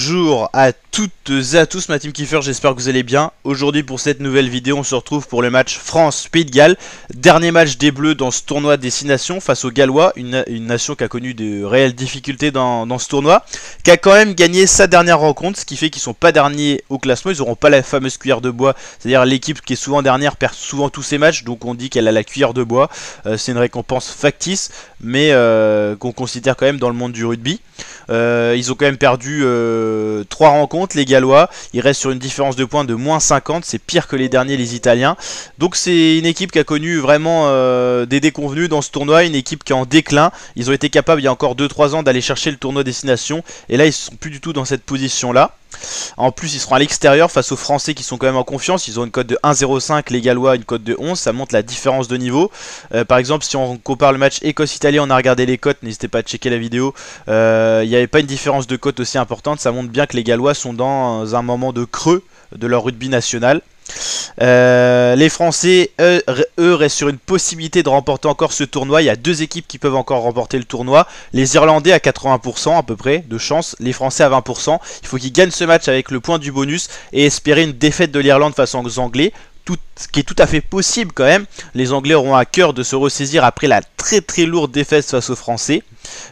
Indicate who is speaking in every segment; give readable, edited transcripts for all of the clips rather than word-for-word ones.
Speaker 1: Bonjour à toutes et à tous, ma team Kiefer, j'espère que vous allez bien. Aujourd'hui pour cette nouvelle vidéo, on se retrouve pour le match France-Pays de Galles. Dernier match des Bleus dans ce tournoi Destination face aux Gallois, une nation qui a connu de réelles difficultés dans ce tournoi, qui a quand même gagné sa dernière rencontre, ce qui fait qu'ils sont pas derniers au classement, ils n'auront pas la fameuse cuillère de bois, c'est-à-dire l'équipe qui est souvent dernière perd souvent tous ses matchs, donc on dit qu'elle a la cuillère de bois. C'est une récompense factice, mais qu'on considère quand même dans le monde du rugby. Ils ont quand même perdu 3 rencontres, les Gallois. Ils restent sur une différence de points de moins 50. C'est pire que les derniers, les Italiens. Donc c'est une équipe qui a connu vraiment des déconvenues dans ce tournoi. Une équipe qui est en déclin. Ils ont été capables il y a encore 2-3 ans d'aller chercher le tournoi Destination. Et là ils sont plus du tout dans cette position là. En plus ils seront à l'extérieur face aux Français qui sont quand même en confiance. Ils ont une cote de 1,05, les Gallois une cote de 11. Ça montre la différence de niveau. Par exemple si on compare le match Écosse-Italie, on a regardé les cotes, n'hésitez pas à checker la vidéo. Il n'y avait pas une différence de cote aussi importante. Ça montre bien que les Gallois sont dans un moment de creux de leur rugby national. Les Français eux restent sur une possibilité de remporter encore ce tournoi. Il y a 2 équipes qui peuvent encore remporter le tournoi. Les Irlandais à 80% à peu près de chance, les Français à 20%. Il faut qu'ils gagnent ce match avec le point du bonus et espérer une défaite de l'Irlande face aux Anglais, ce qui est tout à fait possible quand même. Les Anglais auront à cœur de se ressaisir après la très lourde défaite face aux Français.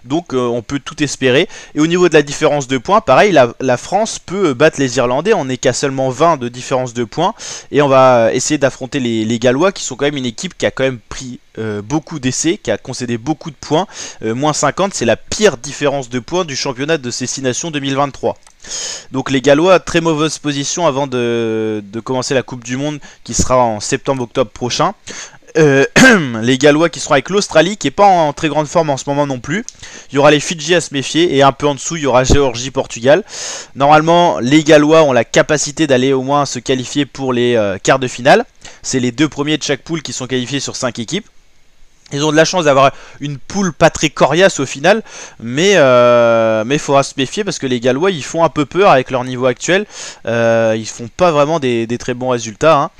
Speaker 1: Donc on peut tout espérer. Et au niveau de la différence de points, pareil, la France peut battre les Irlandais. On n'est qu'à seulement 20 de différence de points. Et on va essayer d'affronter les Gallois, qui sont quand même une équipe qui a quand même pris beaucoup d'essais, qui a concédé beaucoup de points. Moins 50, c'est la pire différence de points du championnat de ces 6 nations 2023. Donc les Gallois, très mauvaise position avant de commencer la Coupe du Monde qui sera en septembre-octobre prochain. Les Gallois qui seront avec l'Australie qui n'est pas en très grande forme en ce moment non plus. Il y aura les Fidji à se méfier et un peu en dessous il y aura Géorgie, Portugal. Normalement les Gallois ont la capacité d'aller au moins se qualifier pour les quarts de finale. C'est les 2 premiers de chaque poule qui sont qualifiés sur 5 équipes. Ils ont de la chance d'avoir une poule pas très coriace au final, mais il faudra se méfier parce que les Gallois ils font un peu peur avec leur niveau actuel. Ils font pas vraiment des très bons résultats, hein.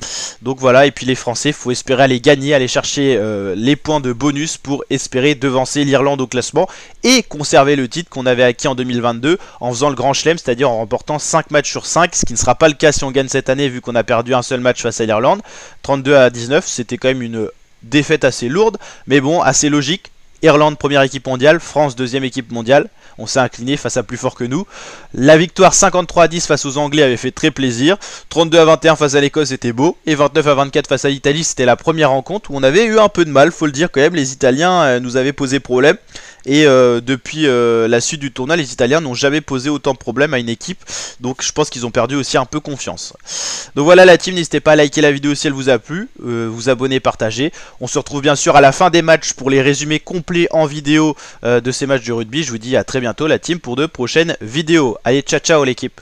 Speaker 1: Donc voilà, et puis les Français, il faut espérer aller gagner, aller chercher les points de bonus pour espérer devancer l'Irlande au classement et conserver le titre qu'on avait acquis en 2022 en faisant le grand chelem, c'est-à-dire en remportant 5 matchs sur 5, ce qui ne sera pas le cas si on gagne cette année vu qu'on a perdu un seul match face à l'Irlande. 32-19, c'était quand même une défaite assez lourde, mais bon, assez logique. Irlande première équipe mondiale, France deuxième équipe mondiale. On s'est incliné face à plus fort que nous. La victoire 53-10 face aux Anglais avait fait très plaisir. 32-21 face à l'Écosse c'était beau. Et 29-24 face à l'Italie, c'était la première rencontre où on avait eu un peu de mal, faut le dire quand même. Les Italiens nous avaient posé problème. Et depuis la suite du tournoi, les Italiens n'ont jamais posé autant de problèmes à une équipe. Donc je pense qu'ils ont perdu aussi un peu confiance. Donc voilà la team, n'hésitez pas à liker la vidéo si elle vous a plu, vous abonner, partager. On se retrouve bien sûr à la fin des matchs pour les résumés complets en vidéo de ces matchs de rugby. Je vous dis à très bientôt la team pour de prochaines vidéos. Allez, ciao ciao l'équipe.